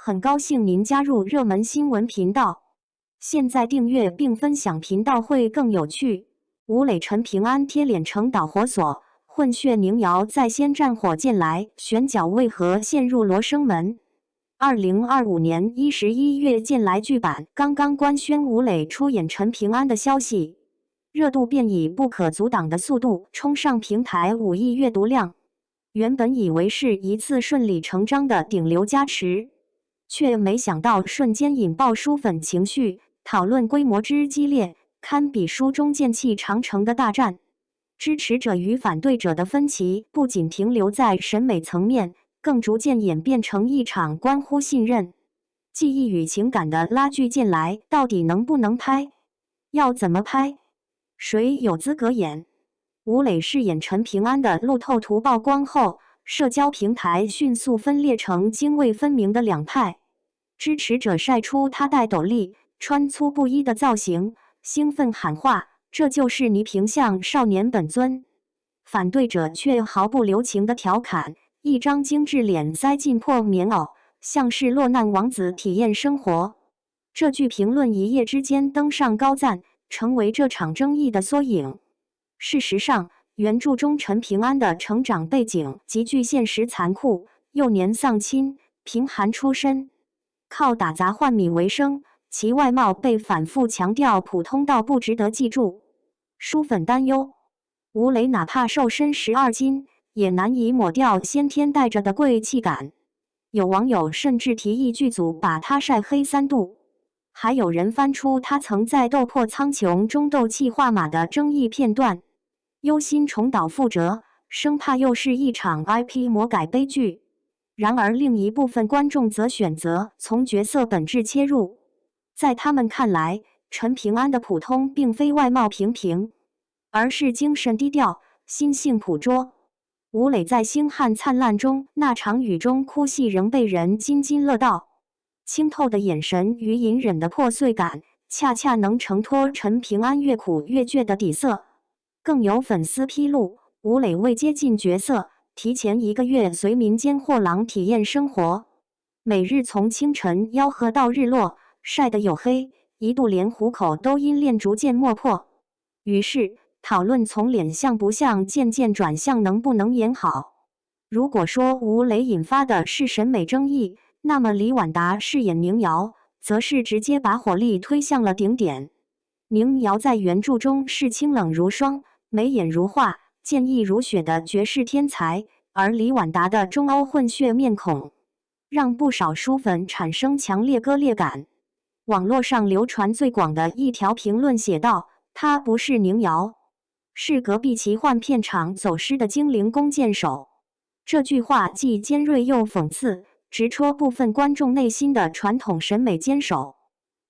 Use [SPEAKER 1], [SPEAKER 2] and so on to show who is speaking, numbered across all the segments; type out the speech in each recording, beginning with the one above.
[SPEAKER 1] 很高兴您加入热门新闻频道，现在订阅并分享频道会更有趣。吴磊陈平安贴脸成导火索，混血宁瑶在先战火箭来，选角为何陷入罗生门？2025年11月，剑来剧版刚刚官宣吴磊出演陈平安的消息，热度便以不可阻挡的速度冲上平台5亿阅读量。原本以为是一次顺理成章的顶流加持，却没想到瞬间引爆书粉情绪，讨论规模之激烈，堪比书中剑气长城的大战。支持者与反对者的分歧不仅停留在审美层面，更逐渐演变成一场关乎信任、记忆与情感的拉锯剑来到底能不能拍？要怎么拍？谁有资格演？吴磊饰演陈平安的路透图曝光后，社交平台迅速分裂成泾渭分明的两派。支持者晒出他戴斗笠、穿粗布衣的造型，兴奋喊话：“这就是倪萍向少年本尊。”反对者却毫不留情地调侃：“一张精致脸塞进破棉袄，像是落难王子体验生活。”这句评论一夜之间登上高赞，成为这场争议的缩影。事实上，原著中陈平安的成长背景极具现实残酷，幼年丧亲，贫寒出身，靠打杂换米为生，其外貌被反复强调普通到不值得记住。书粉担忧，吴磊哪怕瘦身12斤，也难以抹掉先天带着的贵气感。有网友甚至提议剧组把他晒黑3度，还有人翻出他曾在《斗破苍穹》中斗气化马的争议片段，忧心重蹈覆辙，生怕又是一场 IP 魔改悲剧。然而另一部分观众则选择从角色本质切入，在他们看来，陈平安的普通并非外貌平平，而是精神低调、心性朴拙。吴磊在《星汉灿烂》中那场雨中哭戏仍被人津津乐道，清透的眼神与隐忍的破碎感，恰恰能承托陈平安越苦越倔的底色。更有粉丝披露，吴磊为接近角色，提前1个月随民间货郎体验生活，每日从清晨吆喝到日落，晒得黝黑，一度连虎口都因练逐渐磨破。于是讨论从脸像不像渐渐转向能不能演好。如果说吴磊引发的是审美争议，那么李婉达饰演宁瑶，则是直接把火力推向了顶点。宁瑶在原著中是清冷如霜、眉眼如画、剑意如雪的绝世天才，而李婉达的中欧混血面孔，让不少书粉产生强烈割裂感。网络上流传最广的一条评论写道：“她不是宁瑶，是隔壁奇幻片场走失的精灵弓箭手。”这句话既尖锐又讽刺，直戳部分观众内心的传统审美坚守。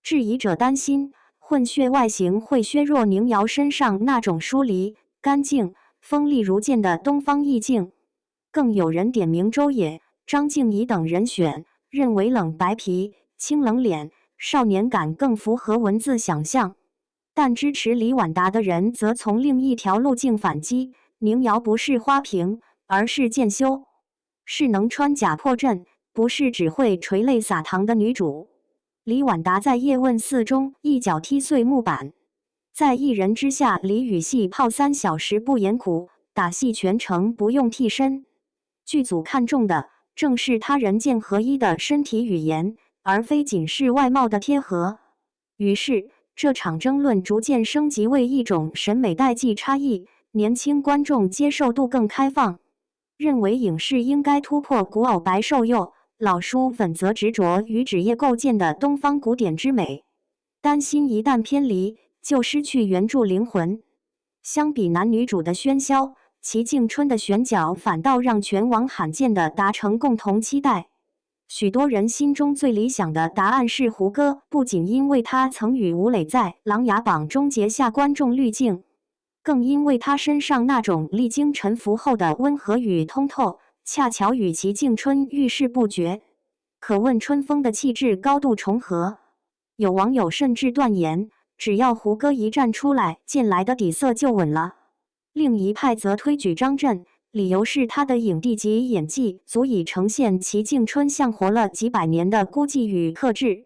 [SPEAKER 1] 质疑者担心，混血外形会削弱宁瑶身上那种疏离、干净、锋利如剑的东方意境。更有人点名周也、张婧仪等人选，认为冷白皮、清冷脸、少年感更符合文字想象。但支持李婉达的人则从另一条路径反击：宁瑶不是花瓶，而是剑修，是能穿甲破阵，不是只会垂泪洒糖的女主。李婉达在《叶问4》中一脚踢碎木板，在《一人之下》里语戏泡3小时不言苦，打戏全程不用替身。剧组看重的正是他人剑合一的身体语言，而非仅是外貌的贴合。于是这场争论逐渐升级为一种审美代际差异，年轻观众接受度更开放，认为影视应该突破古偶白瘦幼，老书粉则执着于纸页构建的东方古典之美，担心一旦偏离，就失去原著灵魂。相比男女主的喧嚣，齐静春的选角反倒让全网罕见地达成共同期待。许多人心中最理想的答案是胡歌，不仅因为他曾与吴磊在《琅琊榜》中结下观众滤镜，更因为他身上那种历经沉浮后的温和与通透，恰巧与齐静春遇事不决，可问春风的气质高度重合。有网友甚至断言，只要胡歌一站出来，剑来的底色就稳了。另一派则推举张震，理由是他的影帝级演技足以呈现其敬春像活了几百年的孤寂与克制。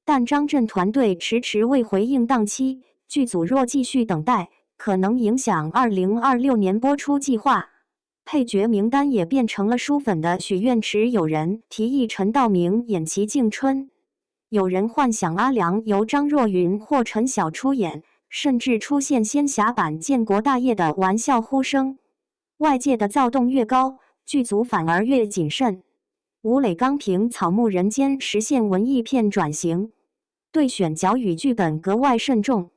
[SPEAKER 1] 但张震团队迟迟未回应档期，剧组若继续等待，可能影响2026年播出计划。配角名单也变成了书粉的许愿池，有人提议陈道明演其敬春，有人幻想阿良由张若昀或陈晓出演，甚至出现仙侠版建国大业的玩笑呼声。外界的躁动越高，剧组反而越谨慎。吴磊刚凭《草木人间》实现文艺片转型，对选角与剧本格外慎重。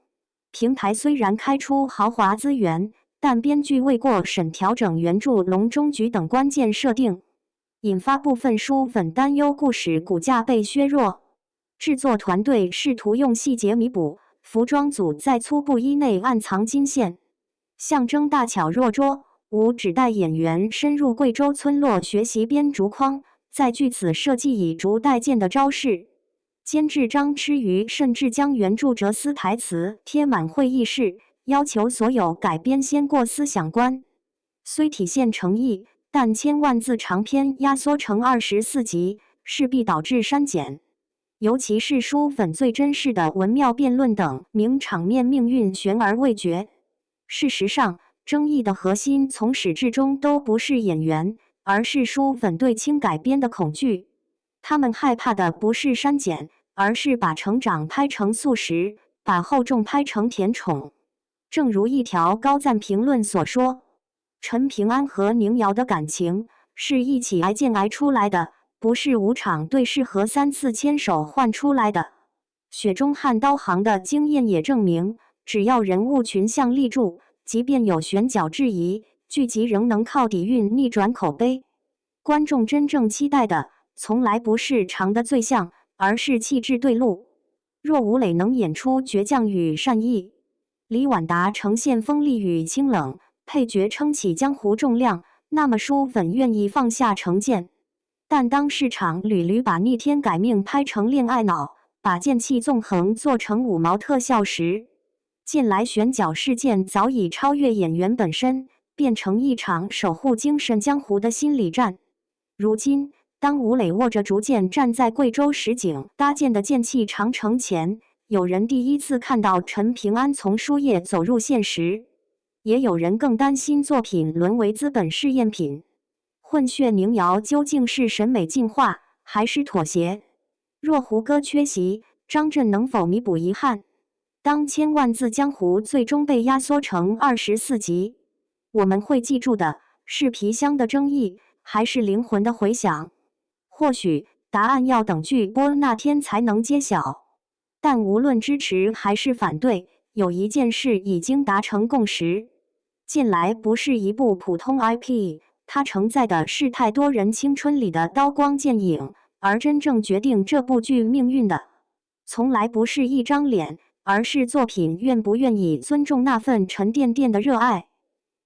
[SPEAKER 1] 平台虽然开出豪华资源，但编剧未过审调整原著笼中局等关键设定，引发部分书粉担忧故事骨架被削弱。制作团队试图用细节弥补，服装组在粗布衣内暗藏金线，象征大巧若拙。吴只带演员深入贵州村落学习编竹筐，再据此设计以竹代剑的招式。监制张弛余甚至将原著哲思台词贴满会议室，要求所有改编先过思想关。虽体现诚意，但千万字长篇压缩成24集，势必导致删减。尤其是书粉最珍视的文庙辩论等名场面，命运悬而未决。事实上，争议的核心从始至终都不是演员，而是书粉对轻改编的恐惧。他们害怕的不是删减，而是把成长拍成速食，把厚重拍成甜宠。正如一条高赞评论所说，陈平安和宁瑶的感情是一起挨剑挨出来的，不是5场对视和3次牵手换出来的。雪中悍刀行的经验也证明，只要人物群像立住，即便有选角质疑，剧集仍能靠底蕴逆转口碑。观众真正期待的，从来不是长的最像，而是气质对路。若吴磊能演出倔强与善意，李婉达呈现锋利与清冷，配角撑起江湖重量，那么书粉愿意放下成见。但当市场屡屡把逆天改命拍成恋爱脑，把剑气纵横做成5毛特效时，近来选角事件早已超越演员本身，变成一场守护精神江湖的心理战。如今，当吴磊握着竹剑站在贵州实景搭建的剑气长城前，有人第一次看到陈平安从书页走入现实，也有人更担心作品沦为资本试验品。混血宁瑶究竟是审美进化，还是妥协？若胡歌缺席，张震能否弥补遗憾？当千万字江湖最终被压缩成24集，我们会记住的是皮箱的争议，还是灵魂的回响？或许答案要等剧播那天才能揭晓。但无论支持还是反对，有一件事已经达成共识：近来不是一部普通 IP， 它承载的是太多人青春里的刀光剑影，而真正决定这部剧命运的，从来不是一张脸，而是作品愿不愿意尊重那份沉甸甸的热爱。